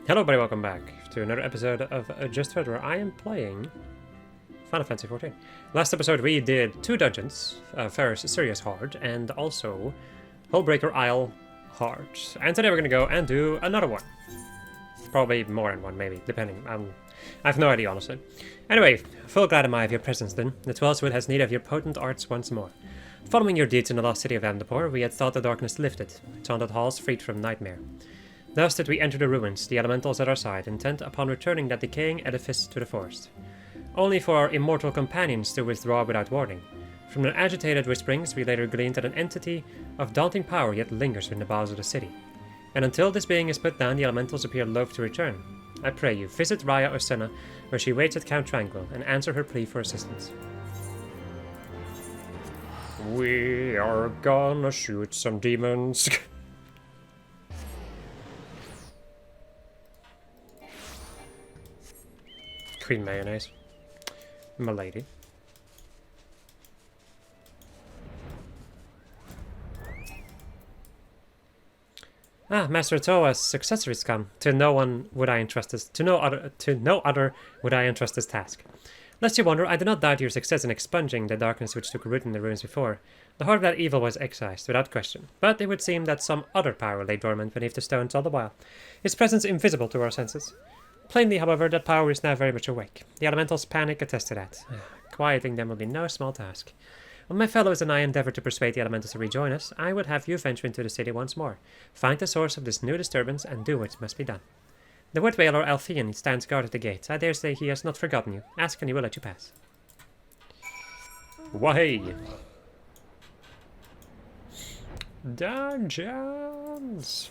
Hello everybody, welcome back to another episode of Just Fed, where I am playing Final Fantasy XIV. Last episode we did 2 dungeons, Ferris Sirius Hard, and also Hullbreaker Isle Hard. And today we're gonna go and do another one. Probably more than one, maybe, depending. I have no idea, honestly. Anyway, full glad am I of your presence then. The Twelvewood has need of your potent arts once more. Following your deeds in the lost city of Amdapor, we had thought the darkness lifted, its haunted halls freed from nightmare. Thus did we enter the ruins, the elementals at our side, intent upon returning that decaying edifice to the forest. Only for our immortal companions to withdraw without warning. From their agitated whisperings, we later gleaned that an entity of daunting power yet lingers in the bowels of the city. And until this being is put down, the elementals appear loath to return. I pray you, visit Raya Osena, where she waits at Count Tranquil, and answer her plea for assistance. We are gonna shoot some demons. Queen Mayonnaise. M'lady. Master Toa's successor is come. To no other would I entrust this task. Lest you wonder, I do not doubt your success in expunging the darkness which took root in the ruins before. The heart of that evil was excised, without question. But it would seem that some other power lay dormant beneath the stones all the while, its presence invisible to our senses. Plainly, however, that power is now very much awake. The elementals' panic attest to that. Quieting them will be no small task. When my fellows and I endeavour to persuade the elementals to rejoin us, I would have you venture into the city once more, find the source of this new disturbance, and do what must be done. The wood wailer Althean stands guard at the gate. I dare say he has not forgotten you. Ask and he will let you pass. Why? Dungeons!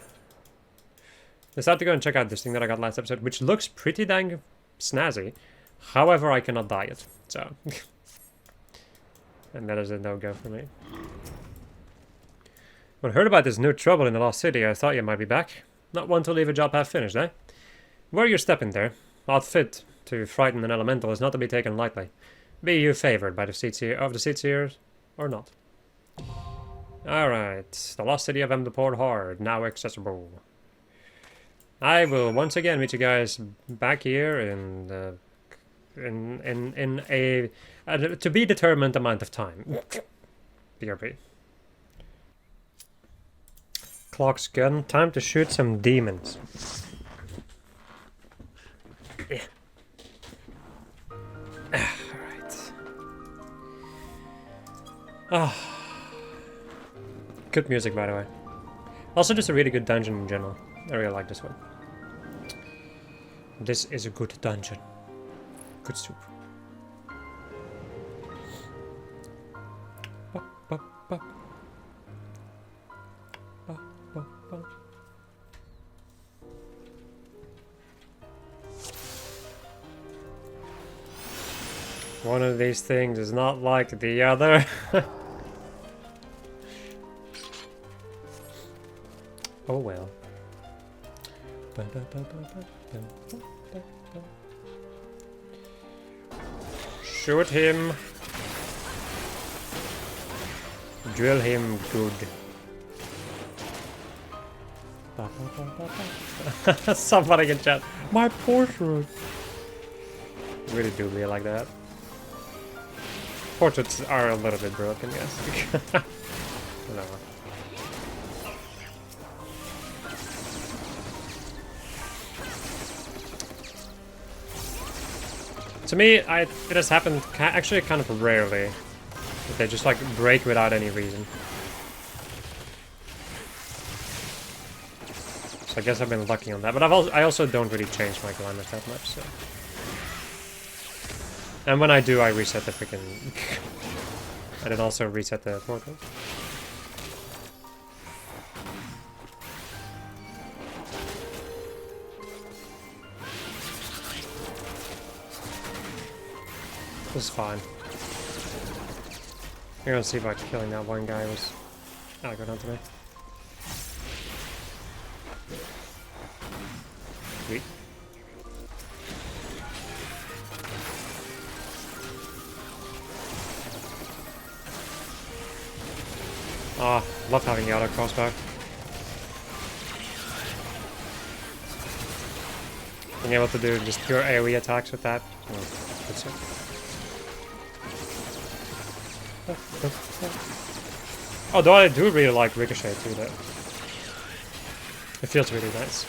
Decided to go and check out this thing that I got last episode, which looks pretty dang snazzy. However, I cannot buy it, so... and that is a no-go for me. When I heard about this new trouble in the lost city, I thought you might be back. Not one to leave a job half-finished, eh? Where you're stepping there, odd fit to frighten an elemental is not to be taken lightly. Be you favoured by the seats here, or not? Alright, the lost city of Amdapor Hard, now accessible. I will once again meet you guys back here in a to be determined amount of time. BRB. Clock's gun. Time to shoot some demons. Yeah. Alright. Good music, by the way. Also, just a really good dungeon in general. I really like this one. This is a good dungeon. Good soup. One of these things is not like the other. Oh well. Shoot him. Drill him good. Somebody in chat. My portrait. Really do be like that. Portraits are a little bit broken, yes. No. To me, it has happened actually kind of rarely. That they just like break without any reason. So I guess I've been lucky on that. But I also don't really change my climbers that much, so. And when I do, I reset the freaking... and then also reset the portal. This is fine. I'm gonna see if killing that one guy was... go down to me. Sweet. Ah, love having the auto crossbow. Being able to do just pure AoE attacks with that. That's it. Although I do really like Ricochet too, though. It feels really nice.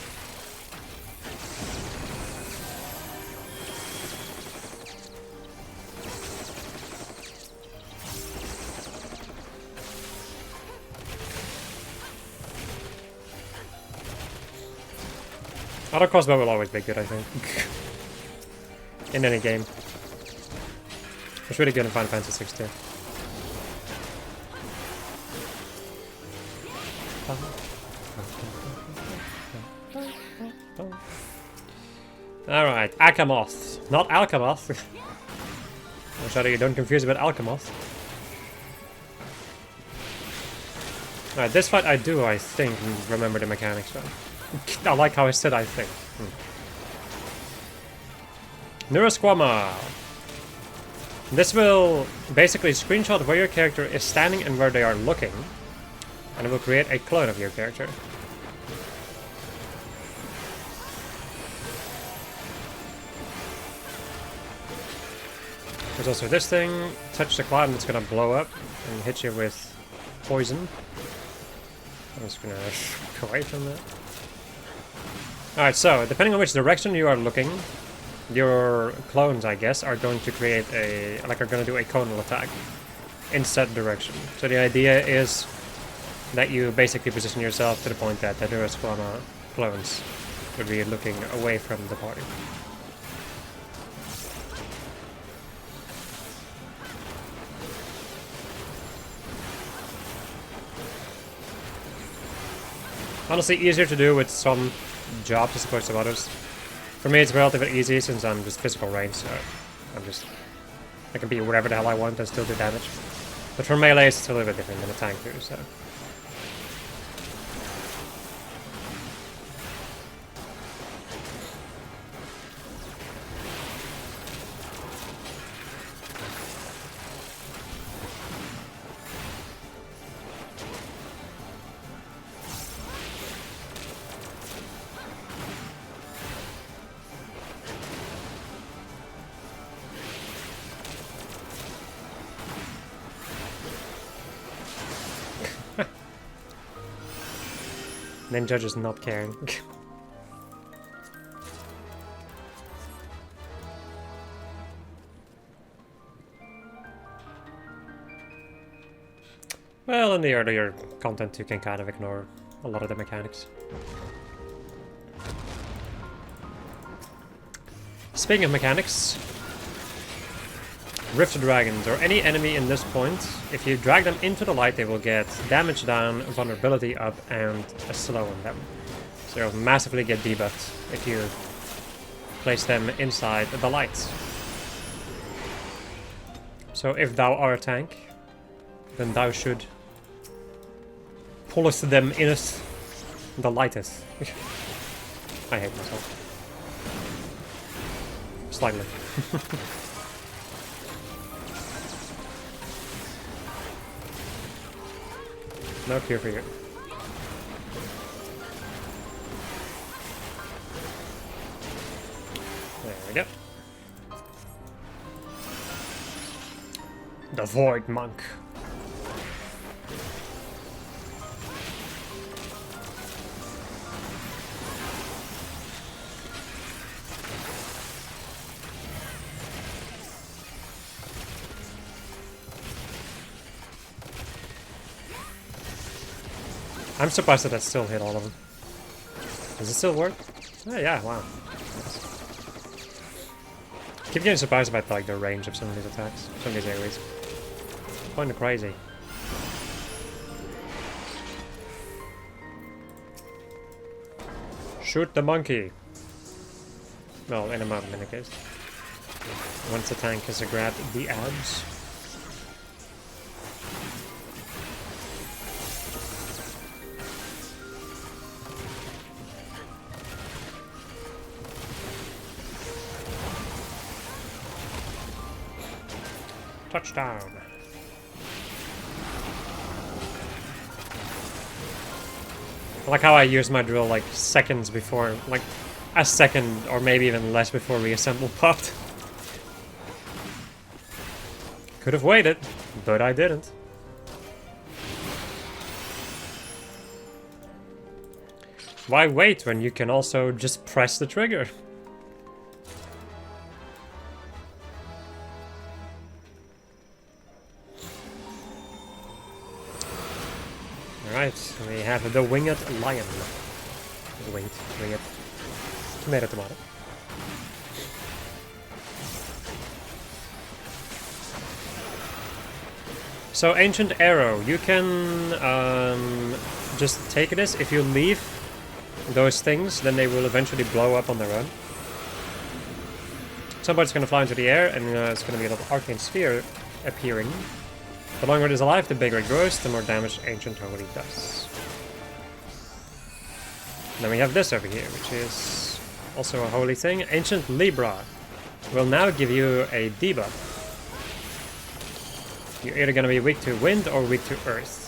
Auto crossbow will always be good, I think. In any game. It's really good in Final Fantasy 16. Alright, Akamoth. Not Alkamoth. I'm sorry you don't confuse it with Alkamoth. Alright, this fight I think, remember the mechanics well. I like how I said I think. Neurosquama. This will basically screenshot where your character is standing and where they are looking. And it will create a clone of your character. There's also this thing. Touch the cloud and it's gonna blow up and hit you with poison. I'm just gonna go away from that. Alright, so depending on which direction you are looking, your clones, I guess, are going to create a, are going to do a conal attack in set direction. So the idea is that you basically position yourself to the point that the Neurosquama clones would be looking away from the party. Honestly, easier to do with some jobs as opposed to others. For me, it's relatively easy since I'm just physical range, so I can be wherever the hell I want and still do damage. But for melee, it's a little bit different than a tank too, so. Ninja just not caring. Well, in the earlier content you can kind of ignore a lot of the mechanics. Speaking of mechanics, Rift Dragons, or any enemy in this point, if you drag them into the light, they will get damage down, vulnerability up, and a slow on them. So you'll massively get debuffed if you place them inside the light. So if thou art a tank, then thou should pullest them inneth the lighteth. I hate myself. Slightly. No cure for you. There we go. The Void Monk. I'm surprised that still hit all of them. Does it still work? Oh yeah, wow. Nice. Keep getting surprised about like the range of some of these attacks, some of these AoEs. Kind of crazy. Shoot the monkey! Well, in a mountain in a case. Once the tank has grabbed the abs. Touchdown. I like how I use my drill like seconds before, like a second or maybe even less before reassemble popped. Could have waited, but I didn't. Why wait when you can also just press the trigger? Alright, we have the winged lion. Winged. Tomato. So, Ancient Arrow, you can just take this. If you leave those things, then they will eventually blow up on their own. Somebody's going to fly into the air, and it's going to be a little arcane sphere appearing. The longer it is alive, the bigger it grows, the more damage Ancient Holy does. And then we have this over here, which is also a holy thing. Ancient Libra will now give you a debuff. You're either going to be weak to wind or weak to earth.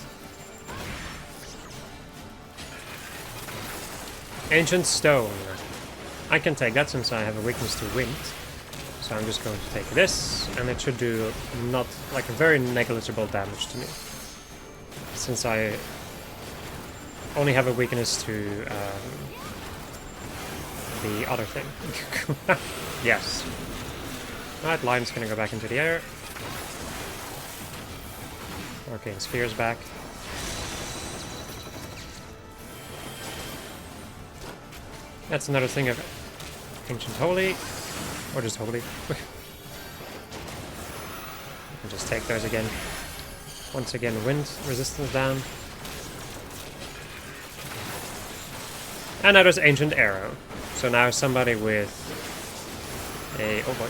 Ancient Stone. I can take that since I have a weakness to wind. So I'm just going to take this, and it should do not like very negligible damage to me. Since I only have a weakness to the other thing. Yes. Alright, Lion's gonna go back into the air. Arcane Sphere's back. That's another thing of Ancient Holy. Or just Holy. You can just take those again. Once again, wind resistance down. And now there's Ancient Arrow. So now somebody with a... oh boy.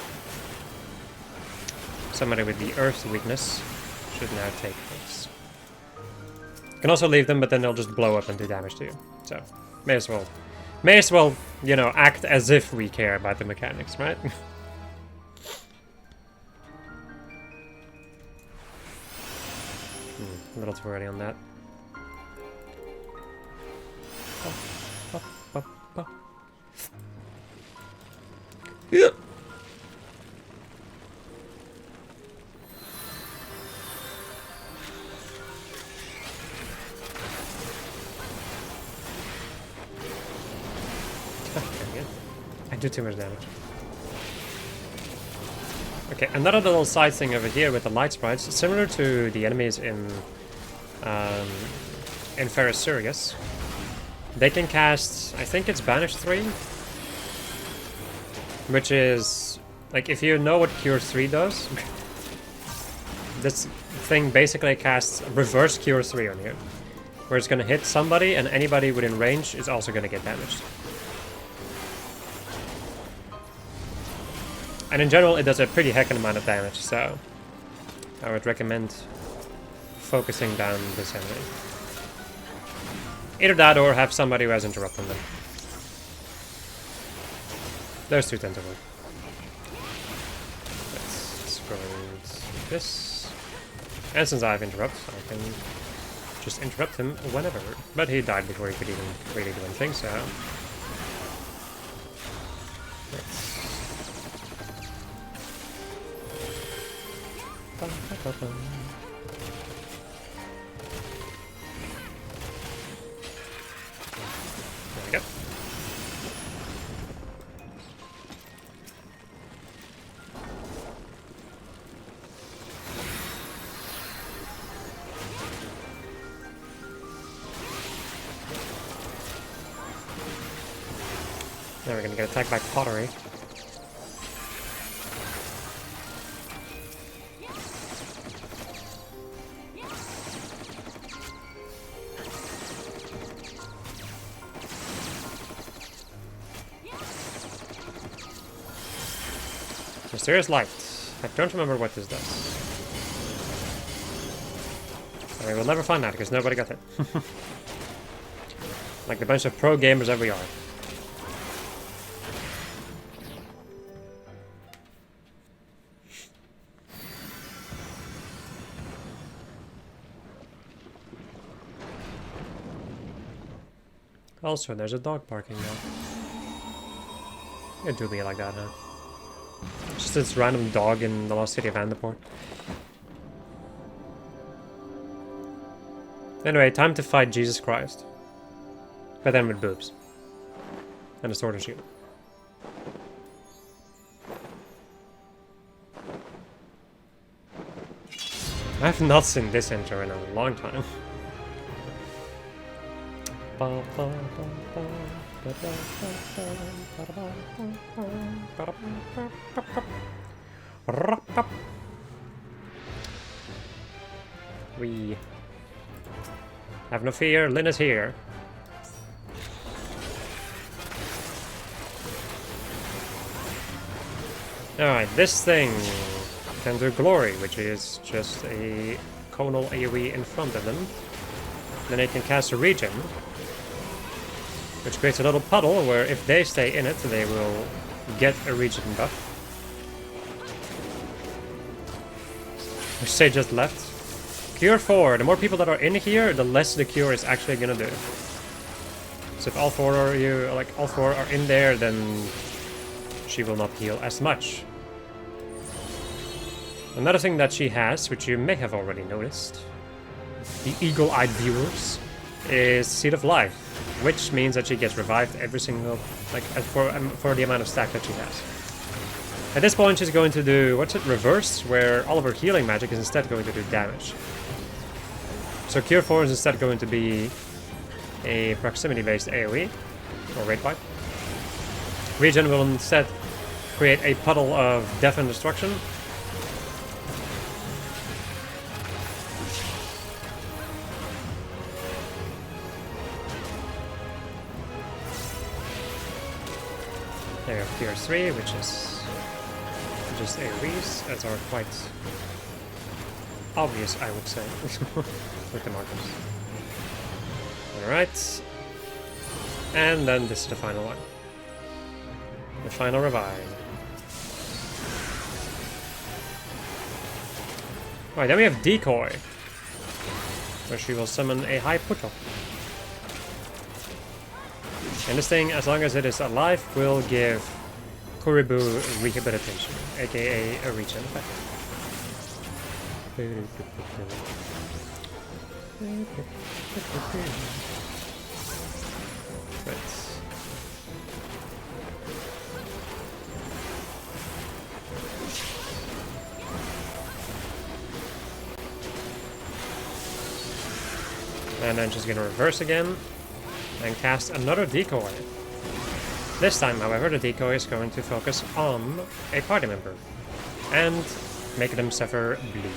Somebody with the Earth weakness should now take this. You can also leave them, but then they'll just blow up and do damage to you. So, may as well, you know, act as if we care about the mechanics, right? A little too early on that. Yeah. I do too much damage. Okay, another little side thing over here with the light sprites, similar to the enemies in Ferris Sirius. They can cast, I think it's Banish 3, which is, like, if you know what Cure 3 does, this thing basically casts reverse Cure 3 on you, where it's going to hit somebody, and anybody within range is also going to get damaged. And in general, it does a pretty heckin' amount of damage, so I would recommend focusing down this enemy. Either that or have somebody who has interrupted them. Those two tend to work. Let's go into this. And since I have interrupt, I can just interrupt him whenever. But he died before he could even really do anything, so... let's... there we go. Now we're gonna get attacked by pottery. Mysterious light. I don't remember what this does. I will never find out because nobody got it. Like the bunch of pro gamers that we are. Also, there's a dog barking now. It do be like that, huh? Just this random dog in the lost city of Amdapor. Anyway, time to fight Jesus Christ. But then with boobs. And a sword and shield. I have not seen this intro in a long time. We have no fear, Lynn is here. Alright, this thing can do glory, which is just a conal AoE in front of them. Then it can cast a regen, which creates a little puddle where if they stay in it, they will get a regen buff. Which they just left. Cure 4. The more people that are in here, the less the cure is actually gonna do. So if all four are in there, then she will not heal as much. Another thing that she has, which you may have already noticed, the eagle-eyed viewers, is Seed of Life, which means that she gets revived every single, for the amount of stack that she has. At this point, she's going to do, reverse, where all of her healing magic is instead going to do damage. So Cure 4 is instead going to be a proximity-based AoE, or raid pipe. Regen will instead create a puddle of death and destruction. There we have Cure 3, which is just AoEs, as are quite obvious, I would say, with the markers. Alright. And then this is the final one. The final revive. Right, then we have Decoy, where she will summon a high put-up. And this thing, as long as it is alive, will give Kuribu rehabilitation, aka a regen effect. Right. And then she's gonna reverse again and cast another decoy. This time, however, the decoy is going to focus on a party member and make them suffer bleed.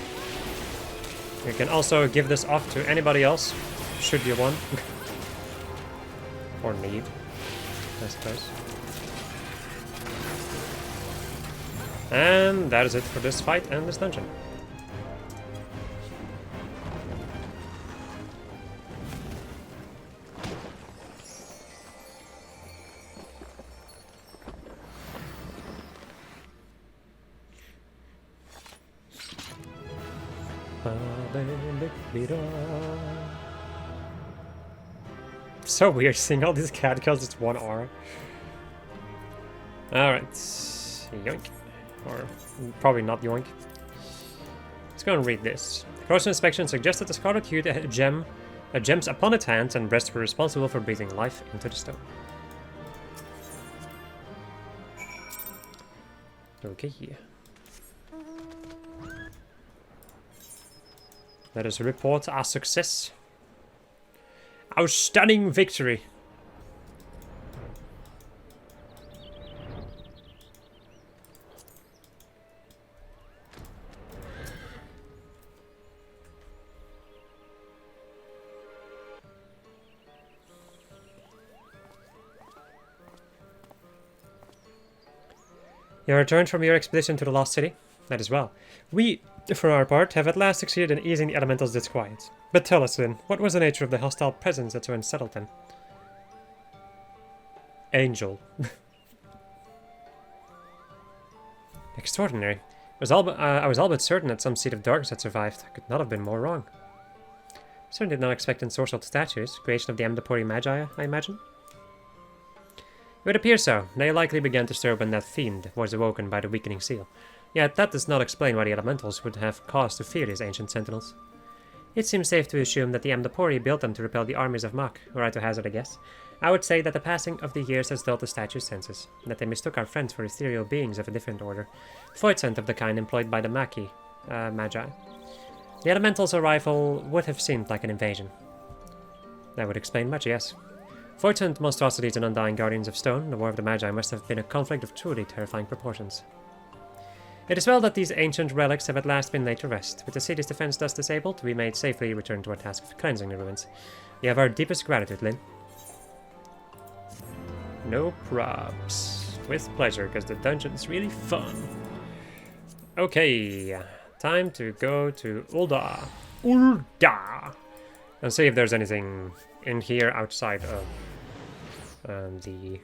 You can also give this off to anybody else, should you want. Or need, I suppose. And that is it for this fight and this dungeon. So weird seeing all these cat kills, it's one R. Alright. Yoink. Or probably not yoink. Let's go and read this. Closer inspection suggests that the scarlet hued gems upon its hands and breast were responsible for breathing life into the stone. Okay. Let us report our success. Our stunning victory. You returned from your expedition to the Lost City? That is well. We, for our part, have at last succeeded in easing the elemental's disquiet. But tell us then, what was the nature of the hostile presence that so unsettled them? Angel. Extraordinary. I was all but certain that some seed of darkness had survived. I could not have been more wrong. Certainly did not expect ensorcelled statues, creation of the Amdapori Magi, I imagine. It would appear so. They likely began to stir when that fiend was awoken by the weakening seal. Yet that does not explain why the elementals would have cause to fear these ancient sentinels. It seems safe to assume that the Amdapor built them to repel the armies of Mach, were I to hazard a guess. I would say that the passing of the years has dulled the statue's senses, that they mistook our friends for ethereal beings of a different order, ffXIV of the kind employed by the Magi. The elementals' arrival would have seemed like an invasion. That would explain much, yes. ffXIV monstrosities and undying guardians of stone, the war of the Magi must have been a conflict of truly terrifying proportions. It is well that these ancient relics have at last been laid to rest. With the city's defense thus disabled, we may safely return to our task of cleansing the ruins. You have our deepest gratitude, Lyn. No probs. With pleasure, because the dungeon's really fun. Okay, time to go to Ulda. Ulda! And see if there's anything in here outside of the...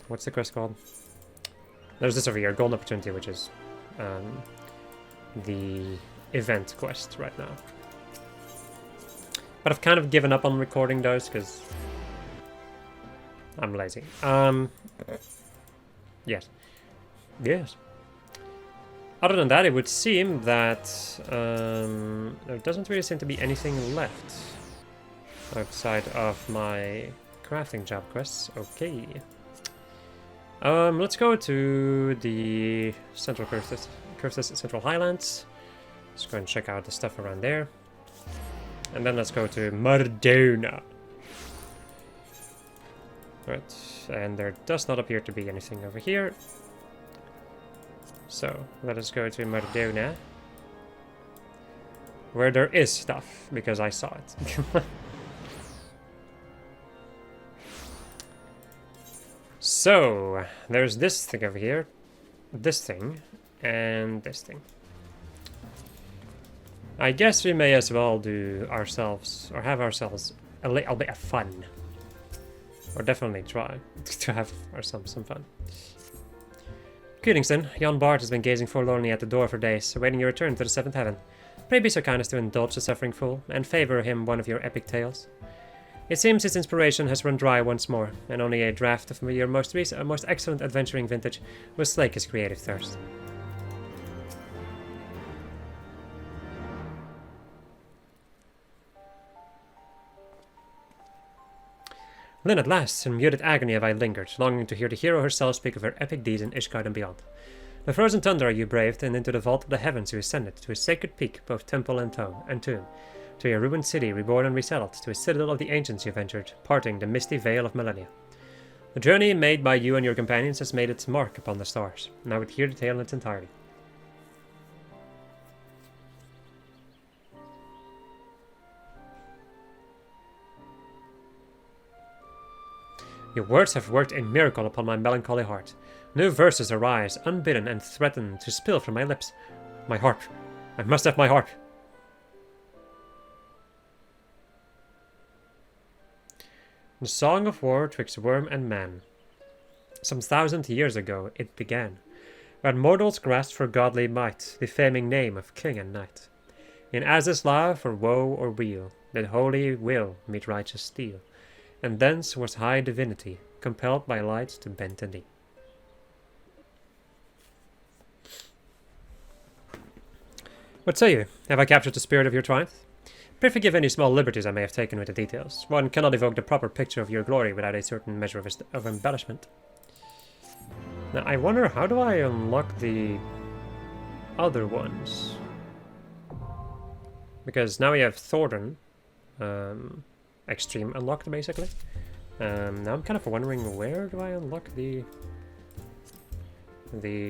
What's the quest called? There's this over here, Golden Opportunity, which is the event quest right now. But I've kind of given up on recording those, because I'm lazy. Yes. Yes. Other than that, it would seem that there doesn't really seem to be anything left outside of my crafting job quests. Okay. Let's go to the Central Cursus Central Highlands. Let's go and check out the stuff around there. And then let's go to Mardona. Right, and there does not appear to be anything over here. So, let us go to Mardona. Where there is stuff, because I saw it. So, there's this thing over here, this thing, and this thing. I guess we may as well do ourselves, or have ourselves a little bit of fun. Or definitely try to have ourselves some fun. Greetings then. Jan Bard has been gazing forlornly at the door for days, awaiting your return to the seventh heaven. Pray be so kind as to indulge the suffering fool, and favor him one of your epic tales. It seems his inspiration has run dry once more, and only a draft of your most excellent adventuring vintage will slake his creative thirst. Then at last, in muted agony have I lingered, longing to hear the hero herself speak of her epic deeds in Ishgard and beyond. The frozen tundra you braved, and into the vault of the heavens you ascended, to a sacred peak, both temple and tomb. To a ruined city, reborn and resettled, to a citadel of the ancients you ventured, parting the misty veil of millennia. The journey made by you and your companions has made its mark upon the stars, and I would hear the tale in its entirety. Your words have worked a miracle upon my melancholy heart. New verses arise, unbidden, and threaten to spill from my lips. My harp. I must have my harp. The song of war twixt worm and man. Some 1,000 years ago it began, when mortals grasped for godly might the faming name of king and knight. In Az's law for woe or weal, did holy will meet righteous steel, and thence was high divinity, compelled by light to bend the knee. What say you? Have I captured the spirit of your triumph? Pray forgive any small liberties I may have taken with the details. One cannot evoke the proper picture of your glory without a certain measure of embellishment. Now, I wonder, how do I unlock the other ones? Because now we have Thornton, Extreme unlocked, basically. Now I'm kind of wondering, where do I unlock the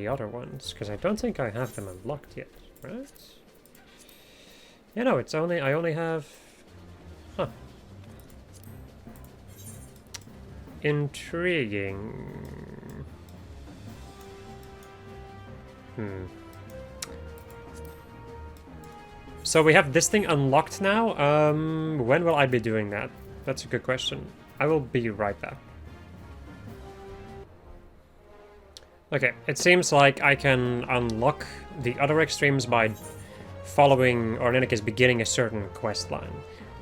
other ones? Because I don't think I have them unlocked yet, right? Yeah, no, it's only, I only have... Huh. Intriguing. So we have this thing unlocked now. When will I be doing that? That's a good question. I will be right back. Okay, it seems like I can unlock the other extremes by following, or in any case, beginning a certain quest line.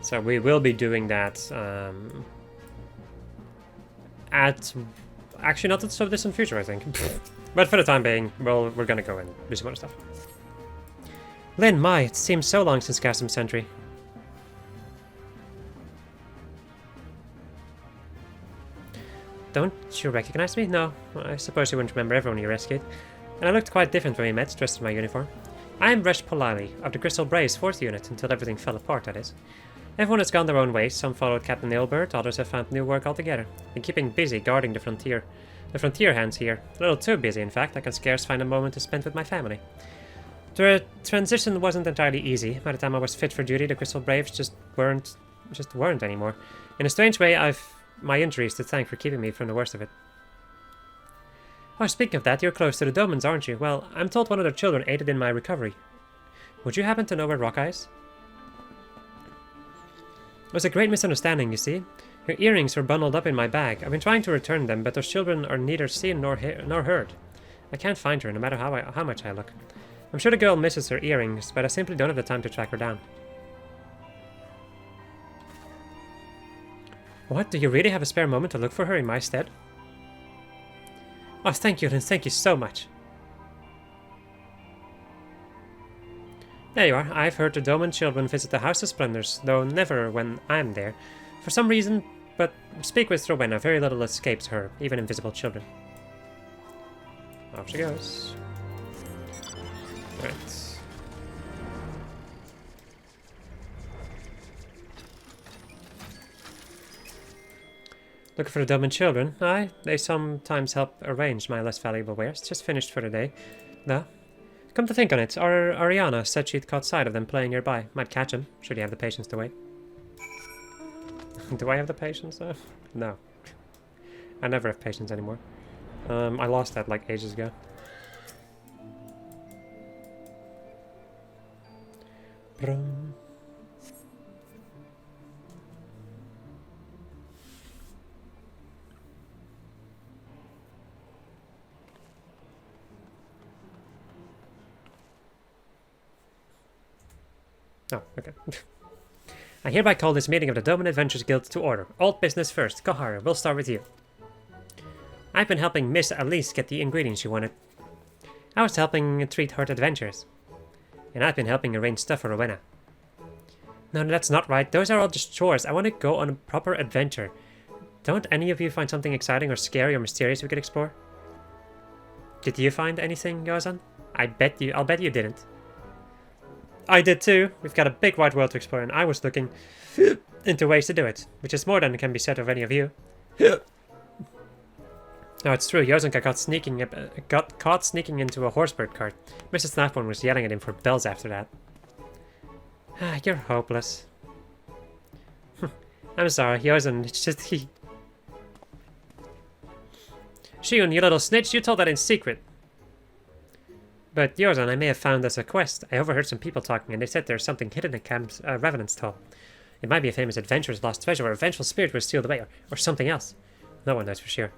So we will be doing that Actually, not so distant future, I think. But for the time being, well, we're gonna go and do some other stuff. Lynn, my, it seems so long since Chasm Sentry. Don't you recognize me? No, I suppose you wouldn't remember everyone you rescued. And I looked quite different when we met, dressed in my uniform. I am Resh Polali, of the Crystal Braves 4th Unit, until everything fell apart, that is. Everyone has gone their own ways, some followed Captain Ilbert, others have found new work altogether. Been keeping busy guarding the frontier. The frontier hands here. A little too busy, in fact. I can scarce find a moment to spend with my family. The transition wasn't entirely easy. By the time I was fit for duty, the Crystal Braves just weren't anymore. In a strange way, I've my injuries to thank for keeping me from the worst of it. Oh, speaking of that, you're close to the Domans, aren't you? Well, I'm told one of their children aided in my recovery. Would you happen to know where Rockeye is? It was a great misunderstanding, you see. Her earrings were bundled up in my bag. I've been trying to return them, but those children are neither seen nor heard. I can't find her, no matter how much I look. I'm sure the girl misses her earrings, but I simply don't have the time to track her down. What? Do you really have a spare moment to look for her in my stead? Oh, thank you, and thank you so much. There you are. I've heard the Doman children visit the House of Splendors, though never when I'm there. For some reason, but speak with Rowena, very little escapes her, even invisible children. Off she goes. Right. Looking for the Doman children? Aye, they sometimes help arrange my less valuable wares. Just finished for the day. No. Come to think on it, Ariana said she'd caught sight of them playing nearby. Might catch them, should you have the patience to wait. Do I have the patience though? No. I never have patience anymore. I lost that like ages ago. Brum. Oh, okay. I hereby call this meeting of the Doman Adventures Guild to order. Old business first. Kohara, we'll start with you. I've been helping Miss Elise get the ingredients she wanted. I was helping treat her adventures. And I've been helping arrange stuff for Rowena. No, that's not right. Those are all just chores. I want to go on a proper adventure. Don't any of you find something exciting or scary or mysterious we could explore? Did you find anything, Yozan? I'll bet you didn't. I did too. We've got a big wide world to explore, and I was looking into ways to do it, which is more than can be said of any of you. No, it's true. Yozan got caught sneaking into a horsebird cart. Mrs. Snapone was yelling at him for bells after that. Ah, you're hopeless. I'm sorry, Yozan. It's just he. Shion, you little snitch! You told that in secret. But Yozan, I may have found us a quest. I overheard some people talking, and they said there's something hidden in Camp's Revenant's Hall. It might be a famous adventurer's lost treasure, or a vengeful spirit was sealed away, or something else. No one knows for sure.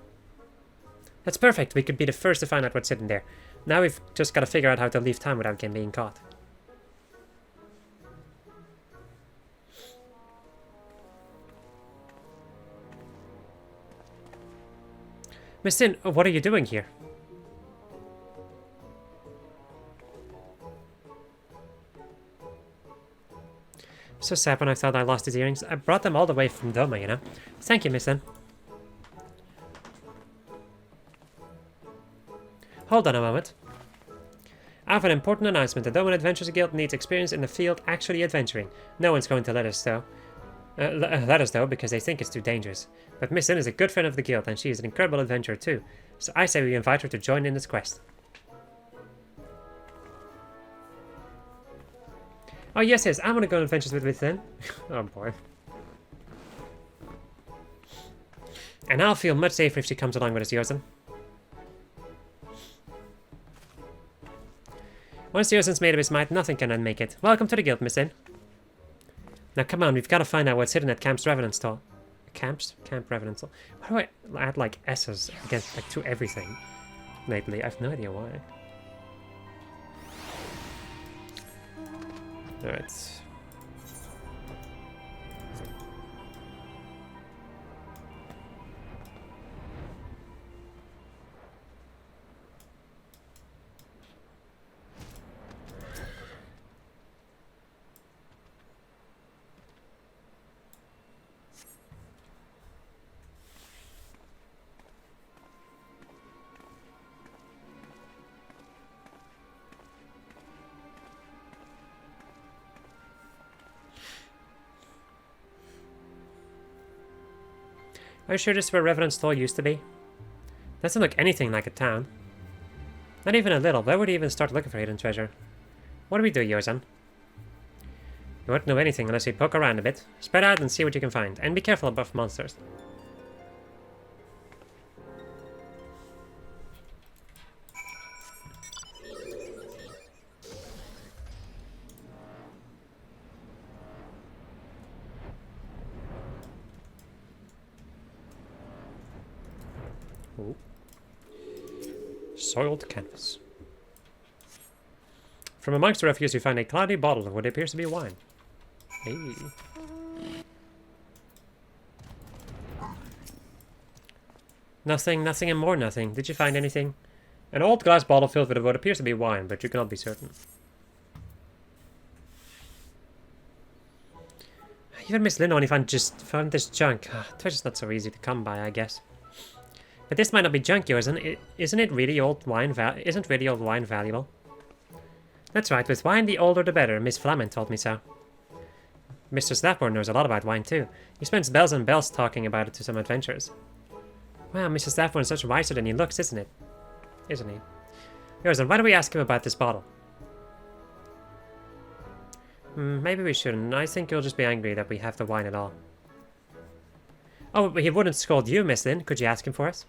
That's perfect. We could be the first to find out what's hidden there. Now we've just got to figure out how to leave town without being caught. Miss Sin, what are you doing here? So sad when I thought I lost his earrings. I brought them all the way from Doma, you know. Thank you, Miss Sin. Hold on a moment. I have an important announcement. The Doman Adventures Guild needs experience in the field actually adventuring. No one's going to let us though, because they think it's too dangerous. But Miss Sin is a good friend of the guild, and she is an incredible adventurer too. So I say we invite her to join in this quest. Oh yes, I want to go on adventures with Miss Sin. Oh boy. And I'll feel much safer if she comes along with us, Yozan. Once Yozan's made up his mind, nothing can unmake it. Welcome to the guild, Miss Sin. Now come on, we've got to find out what's hidden at Camp's Revenant Stall. Camp Revenant Stall. Why do I add like S's against like to everything lately? I have no idea why. Alright. Are you sure this is where Revenant's Toll used to be? Doesn't look anything like a town. Not even a little. Where would you even start looking for hidden treasure? What do we do, Yozan? You won't know anything unless you poke around a bit. Spread out and see what you can find. And be careful above monsters. Ooh. Soiled canvas. From amongst the refuse you find a cloudy bottle of what appears to be wine. Hey. Nothing, nothing, and more nothing. Did you find anything? An old glass bottle filled with what appears to be wine, but you cannot be certain. Even Miss Lynn only found this junk. Treasure's not so easy to come by, I guess. But this might not be junk, isn't it? Isn't really old wine valuable? That's right, with wine the older the better. Miss Flamen told me so. Mr. Snapmore knows a lot about wine too. He spends bells and bells talking about it to some adventurers. Wow, Mr. Snapmore is such wiser than he looks, isn't it? Isn't he? Yours, why don't we ask him about this bottle? Maybe we shouldn't. I think he'll just be angry that we have the wine at all. Oh, but he wouldn't scold you, Miss Lynn. Could you ask him for us?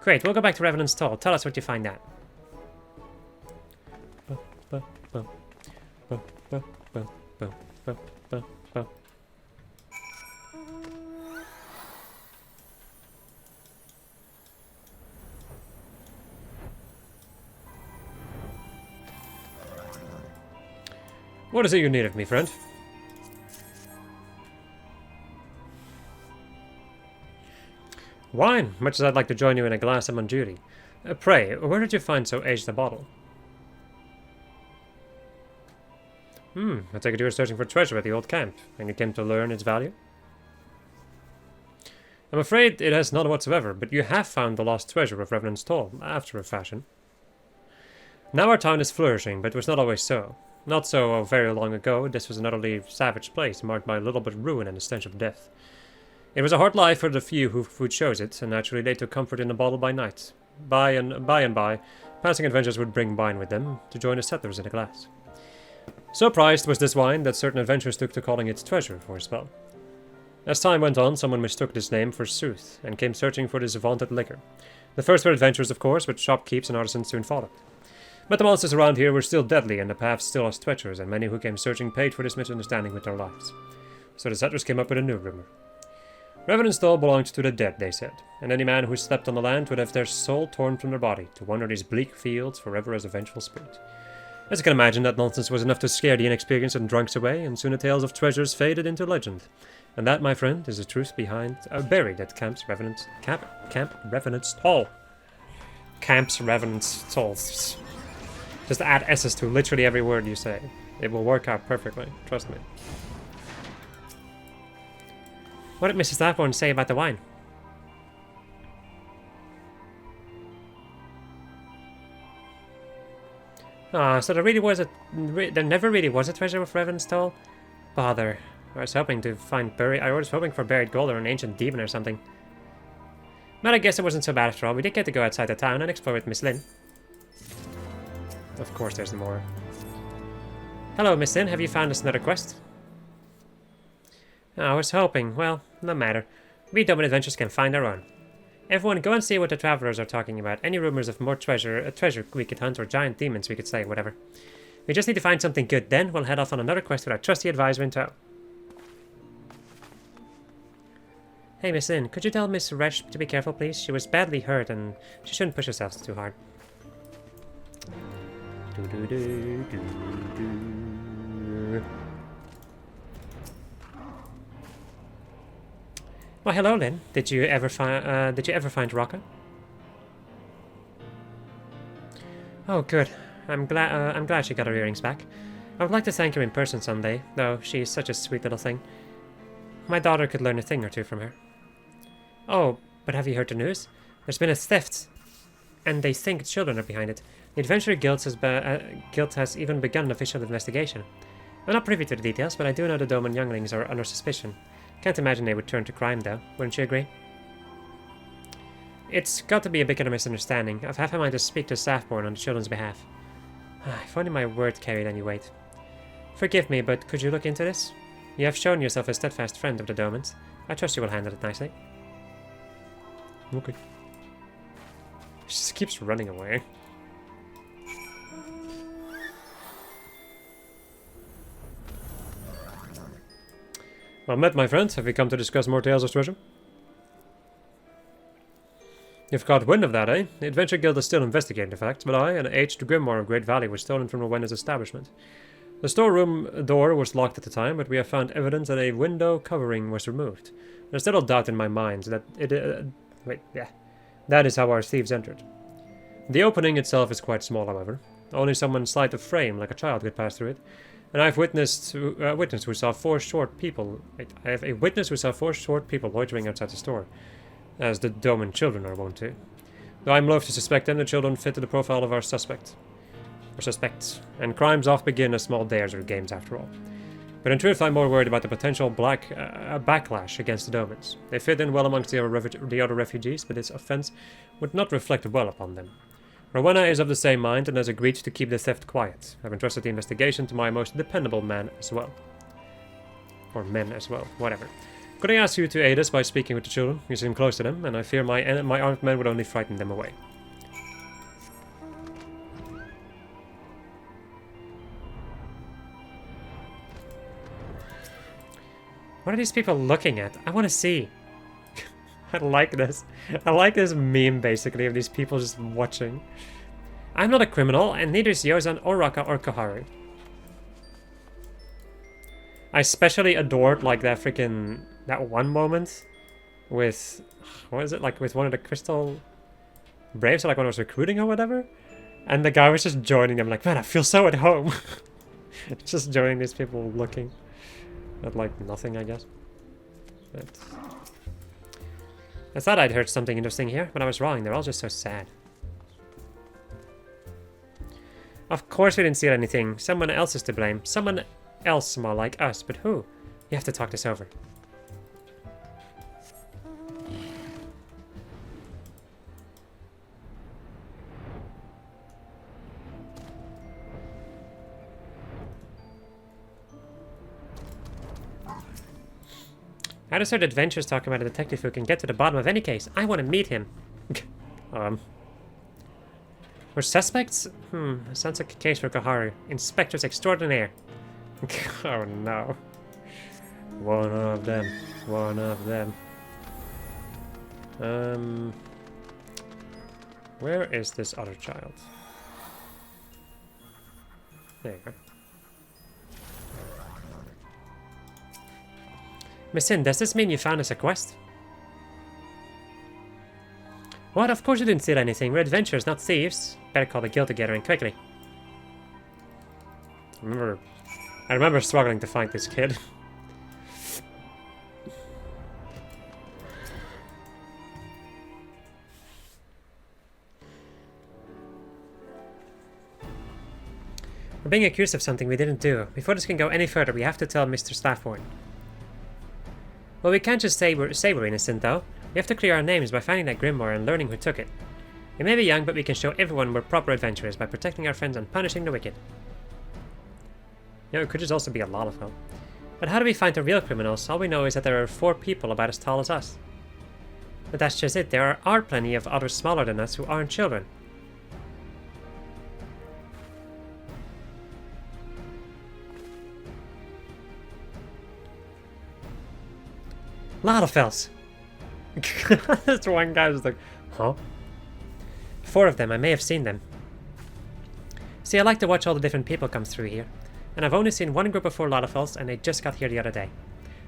Great, we'll go back to Revenant's Toll. Tell us what you find out. What is it you need of me, friend? Wine, much as I'd like to join you in a glass I'm on duty. Pray, where did you find so aged a bottle? I take it you were searching for treasure at the old camp, and you came to learn its value? I'm afraid it has none whatsoever, but you have found the lost treasure of Revenant's Toll, after a fashion. Now our town is flourishing, but it was not always so. Not so very long ago, this was an utterly savage place, marked by little but ruin and the stench of death. It was a hard life for the few who chose it, and naturally they took comfort in a bottle by night. By and by, passing adventurers would bring wine with them, to join the settlers in a glass. So prized was this wine that certain adventurers took to calling it treasure for a spell. As time went on, someone mistook this name for sooth, and came searching for this vaunted liquor. The first were adventurers, of course, but shopkeepers and artisans soon followed. But the monsters around here were still deadly, and the paths still as treacherous, and many who came searching paid for this misunderstanding with their lives. So the settlers came up with a new rumor. Revenant's Toll belonged to the dead, they said, and any man who slept on the land would have their soul torn from their body, to wander these bleak fields forever as a vengeful spirit. As you can imagine, that nonsense was enough to scare the inexperienced and drunks away, and soon the tales of treasures faded into legend. And that, my friend, is the truth buried at Camp Revenant's Toll. Camp's Revenant's Toll. Just add S's to literally every word you say. It will work out perfectly, trust me. What did Mrs. Snapmore say about the wine? So there never really was a treasure with Revenant's Toll? Bother. I was hoping for buried gold or an ancient demon or something. But I guess it wasn't so bad after all. We did get to go outside the town and explore with Miss Lynn. Of course there's more. Hello, Miss Lynn. Have you found us another quest? I was hoping. Well, no matter. We double adventurers can find our own. Everyone, go and see what the travelers are talking about. Any rumors of more treasure we could hunt, or giant demons we could slay, whatever. We just need to find something good, then we'll head off on another quest with our trusty advisor in tow. Hey, Miss Lynn, could you tell Miss Resch to be careful, please? She was badly hurt, and she shouldn't push herself too hard. Well, hello, Lynn. Did you ever find Rocca? Oh, good. I'm glad she got her earrings back. I would like to thank her in person someday, though she is such a sweet little thing. My daughter could learn a thing or two from her. Oh, but have you heard the news? There's been a theft, and they think children are behind it. The Adventurer Guild has even begun an official investigation. I'm not privy to the details, but I do know the Dome and younglings are under suspicion. Can't imagine they would turn to crime, though. Wouldn't you agree? It's got to be a bit of a misunderstanding. I've half a mind to speak to Staffborn on the children's behalf. If only my word carried any weight. Forgive me, but could you look into this? You have shown yourself a steadfast friend of the Domans. I trust you will handle it nicely. Okay. She just keeps running away. Well met, my friend. Have we come to discuss more tales of treasure? You've caught wind of that, eh? The Adventure Guild is still investigating the facts, but I, an aged grimoire of great value, was stolen from Rowena's establishment. The storeroom door was locked at the time, but we have found evidence that a window covering was removed. There's little doubt in my mind that that is how our thieves entered. The opening itself is quite small, however. Only someone slight of frame, like a child, could pass through it. And I have a witness who saw four short people loitering outside the store, as the Doman children are wont to. Though I'm loath to suspect them, the children fit to the profile of our suspects. And crimes oft begin as small dares or games after all. But in truth, I'm more worried about the potential backlash against the Domans. They fit in well amongst the other refugees, but this offense would not reflect well upon them. Rowena is of the same mind and has agreed to keep the theft quiet. I've entrusted the investigation to my most dependable man as well. Or men as well, whatever. Could I ask you to aid us by speaking with the children? You seem close to them, and I fear my armed men would only frighten them away. What are these people looking at? I want to see. I like this. I like this meme, basically, of these people just watching. I'm not a criminal, and neither is Yozan or Raka or Koharu. I especially adored, like, that one moment with, what is it, like, with one of the Crystal Braves, or like when I was recruiting or whatever, and the guy was just joining them, like, man, I feel so at home. Just joining these people looking at, like, nothing, I guess. But I thought I'd heard something interesting here, but I was wrong. They're all just so sad. Of course we didn't steal anything. Someone else is to blame. Someone else more like us, but who? You have to talk this over. How does our adventures talk about a detective who can get to the bottom of any case? I want to meet him. We're suspects? Sounds like a case for Koharu. Inspectors extraordinaire. Oh no. One of them. One of them. Where is this other child? There you go. Miss Sin, does this mean you found us a quest? What? Of course you didn't steal anything. We're adventurers, not thieves. Better call the guild together and quickly. I remember struggling to find this kid. We're being accused of something we didn't do. Before this can go any further, we have to tell Mr. Staffborn. Well, we can't just say we're innocent, though. We have to clear our names by finding that grimoire and learning who took it. We may be young, but we can show everyone we're proper adventurers by protecting our friends and punishing the wicked. You know, it could just also be a lot of them. But how do we find the real criminals? All we know is that there are 4 people about as tall as us. But that's just it. There are plenty of others smaller than us who aren't children. Ladafels! This one guy was like, huh? 4 of them, I may have seen them. See, I like to watch all the different people come through here. And I've only seen one group of 4 Ladafels, and they just got here the other day.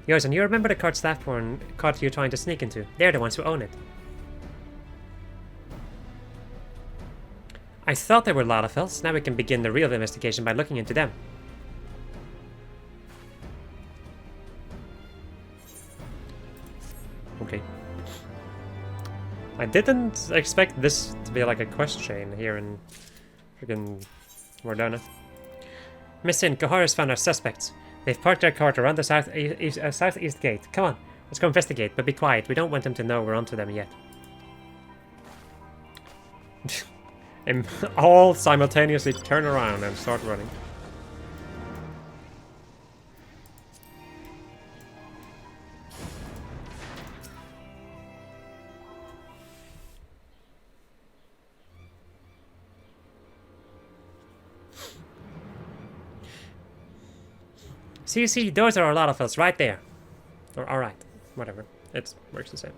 Yours, and you remember the cart Staffborn caught you trying to sneak into? They're the ones who own it. I thought they were Ladafels. Now we can begin the real investigation by looking into them. Okay. I didn't expect this to be like a quest chain here in freaking Wardona. Miss Sin, Koharu's found our suspects. They've parked their cart around the southeast gate. Come on, let's go investigate, but be quiet. We don't want them to know we're onto them yet. And all simultaneously turn around and start running. See, those are a lot of us right there. Or alright, whatever. It works the same.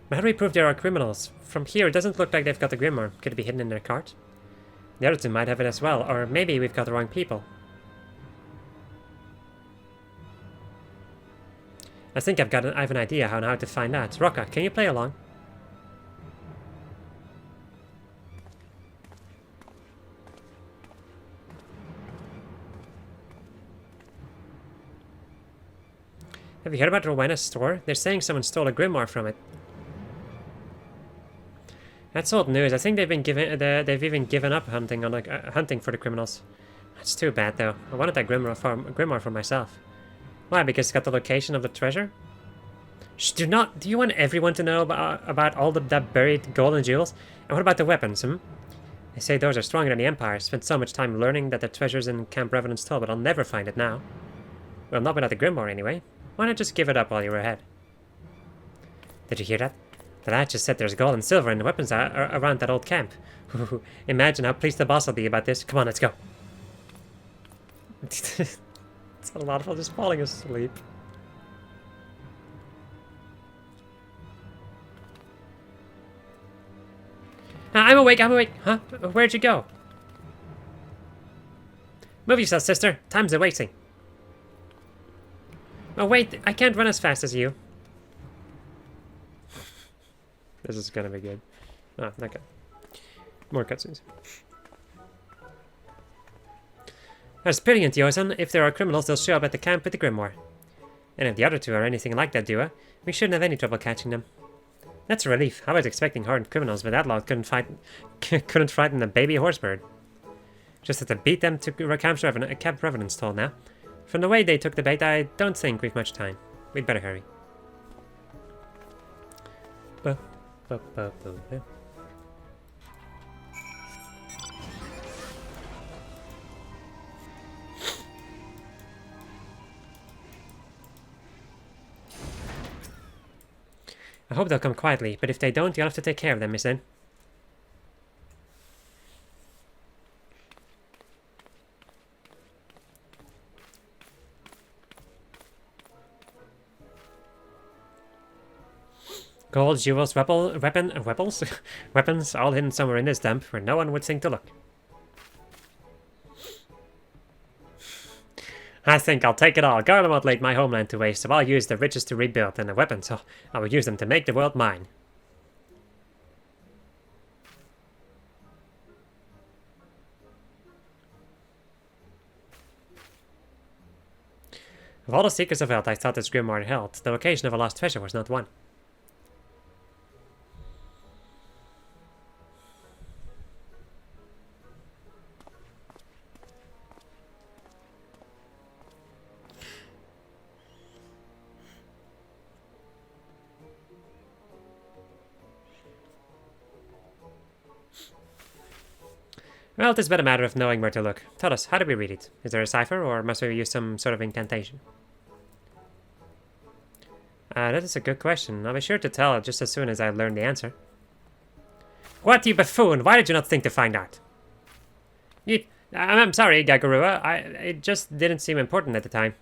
But how do we prove there are criminals? From here, it doesn't look like they've got the Grimoire. Could it be hidden in their cart? The other two might have it as well, or maybe we've got the wrong people. I think I have an idea on how to find that. Rocca, can you play along? Have you heard about Rowena's store? They're saying someone stole a Grimoire from it. That's old news. I think they've even given up hunting on hunting for the criminals. That's too bad, though. I wanted that Grimoire for myself. Why? Because it's got the location of the treasure? Shh, do you want everyone to know about all that buried gold and jewels? And what about the weapons, They say those are stronger than the Empire. I spent so much time learning that the treasure's in Camp Revenant's Toll, but I'll never find it now. Well, not without the Grimoire, anyway. Why not just give it up while you were ahead? Did you hear that? The lad just said there's gold and silver and weapons around that old camp. Imagine how pleased the boss will be about this. Come on, let's go. It's a lot of people just falling asleep. I'm awake, Huh? Where'd you go? Move yourself, sister. Time's a-wasting. Oh, wait, I can't run as fast as you. This is gonna be good. Oh, okay. More cutscenes. That's brilliant, Yosan. If there are criminals, they'll show up at the camp with the Grimoire. And if the other two are anything like that duo, we shouldn't have any trouble catching them. That's a relief. I was expecting hardened criminals, but that lot couldn't frighten a baby horsebird. Just have to beat them to Camp Revenant's Toll now. From the way they took the bait, I don't think we've much time. We'd better hurry. I hope they'll come quietly, but if they don't, you'll have to take care of them, Miss N. Gold, jewels, weapons, all hidden somewhere in this dump where no one would think to look. I think I'll take it all. Garland won't lay my homeland to waste, so I'll use the riches to rebuild, and the weapons, I will use them to make the world mine. Of all the secrets of Earth I thought this Grimoire held, the location of a lost treasure was not one. Well, it is but a matter of knowing where to look. Tell us, how do we read it? Is there a cipher, or must we use some sort of incantation? That is a good question. I'll be sure to tell just as soon as I learn the answer. What, you buffoon! Why did you not think to find out? I'm sorry, Gagurua. It just didn't seem important at the time.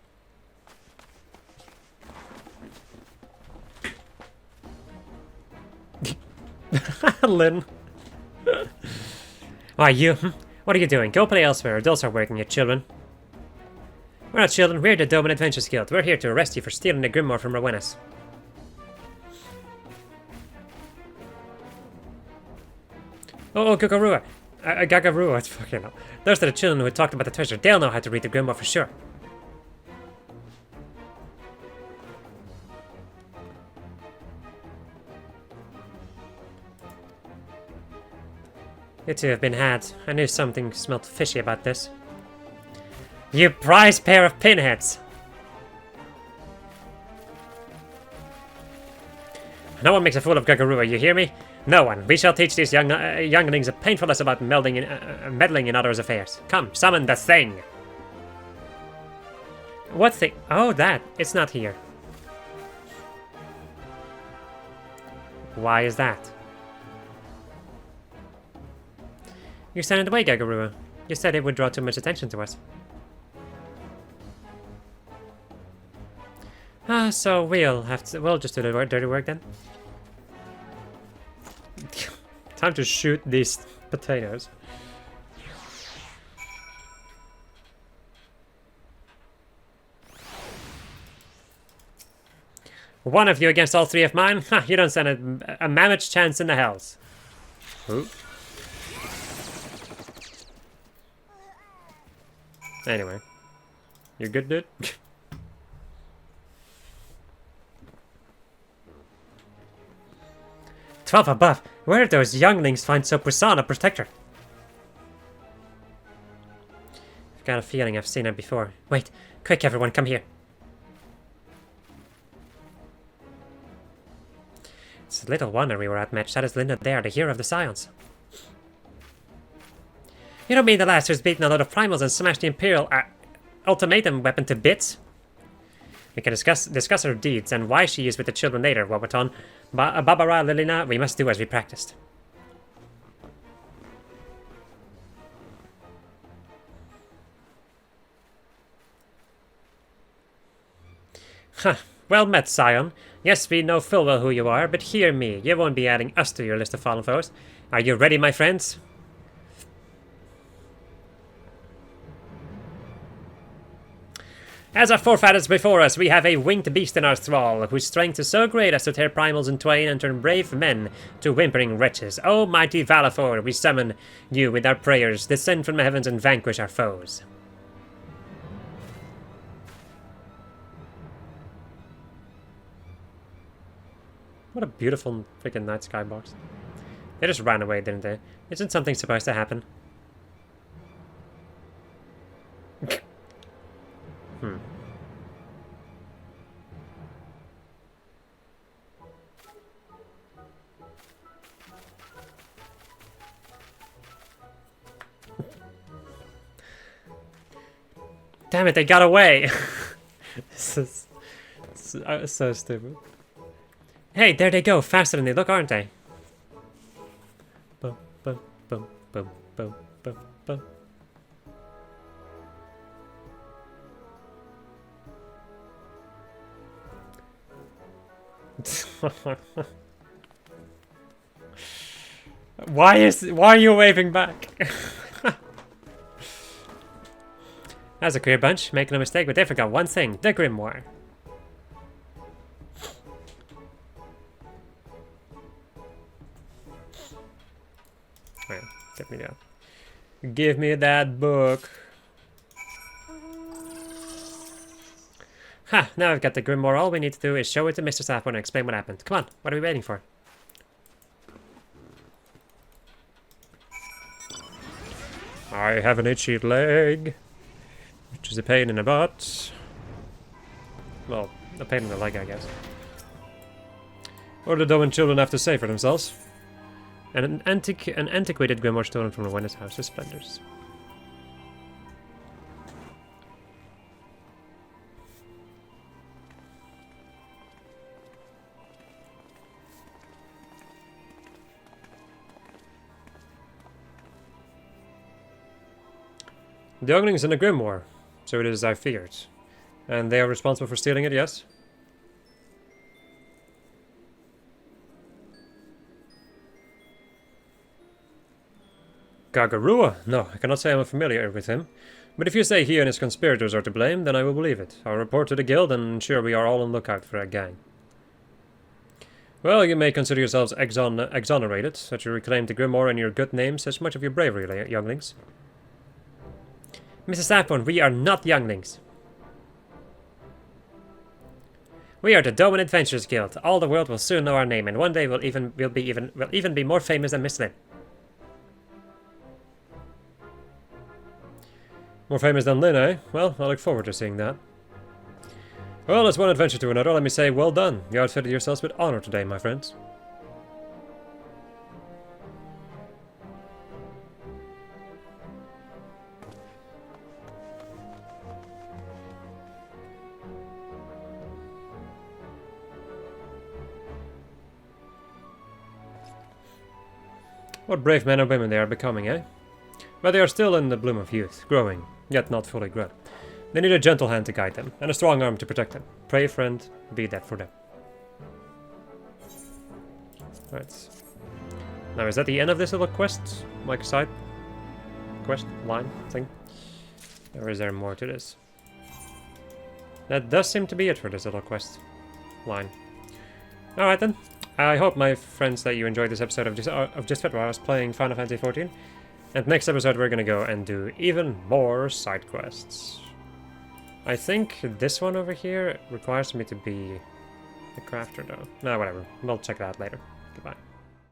Lynn. Why, what are you doing? Go play elsewhere. Adults are working, you children. We're not children. We're the Doman Adventures Guild. We're here to arrest you for stealing the Grimoire from Rowena's. Oh, Gagarua. Gagarua, it's fucking hell. Those are the children who had talked about the treasure. They'll know how to read the Grimoire for sure. You two have been had. I knew something smelt fishy about this. You prize pair of pinheads! No one makes a fool of Gagarua, you hear me? No one. We shall teach these younglings a painful lesson about meddling in others' affairs. Come, summon the thing! What thing? Oh, that. It's not here. Why is that? You stand in the way, Gagarua. You said it would draw too much attention to us. So we'll just do the dirty work then. Time to shoot these potatoes. One of you against all three of mine? Ha, you don't stand a mammoth chance in the hells. Ooh. Anyway. You good, dude? 12 above. Where did those younglings find so puissant a protector? I've got a feeling I've seen her before. Wait, quick everyone, come here. It's little wonder we were outmatched. That is Linda there, the hero of the Scions. You don't mean the last who's beaten a load of primals and smashed the Imperial ultimatum weapon to bits? We can discuss her deeds and why she is with the children later, Wabaton. Babara Lilina, we must do as we practiced. Huh. Well met, Scion. Yes, we know full well who you are, but hear me. You won't be adding us to your list of fallen foes. Are you ready, my friends? As our forefathers before us, we have a winged beast in our thrall, whose strength is so great as to tear primals in twain and turn brave men to whimpering wretches. O mighty Valafor, we summon you with our prayers. Descend from the heavens and vanquish our foes. What a beautiful freaking night sky box. They just ran away, didn't they? Isn't something supposed to happen? Damn it, they got away! This is so stupid. Hey, there they go, faster than they look, aren't they? Boom, boom, boom, boom, boom, boom, boom. Why are you waving back? That's a queer bunch, making a mistake, but they forgot one thing, the Grimoire. Right, get me down. Give me that book. Ha! Now I've got the Grimoire. All we need to do is show it to Mr. Sapphire and explain what happened. Come on, what are we waiting for? I have an itchy leg, which is a pain in the butt. Well, a pain in the leg, I guess. What do the dumb children have to say for themselves? An antiquated Grimoire stolen from the winner's house of splendors. The younglings in the Grimoire, so it is as I feared. And they are responsible for stealing it, yes? Gagarua? No, I cannot say I'm familiar with him. But if you say he and his conspirators are to blame, then I will believe it. I'll report to the guild and ensure we are all on lookout for a gang. Well, you may consider yourselves exonerated, that you reclaimed the Grimoire and your good name says much of your bravery, younglings. Mrs. Sappon, we are not younglings. We are the Doman Adventurers Guild. All the world will soon know our name, and one day we'll even be more famous than Miss Lynn. More famous than Lynn, eh? Well, I look forward to seeing that. Well, it's one adventure to another. Let me say, well done. You outfitted yourselves with honor today, my friends. What brave men and women they are becoming, eh? But they are still in the bloom of youth, growing, yet not fully grown. They need a gentle hand to guide them, and a strong arm to protect them. Pray, friend, be that for them. Right. Now, is that the end of this little quest? Like side quest line thing? Or is there more to this? That does seem to be it for this little quest line. Alright then. I hope, my friends, that you enjoyed this episode of Just Fit, where I was playing Final Fantasy XIV. And next episode we're gonna go and do even more side quests. I think this one over here requires me to be a crafter though. No, whatever. We'll check that out later. Goodbye.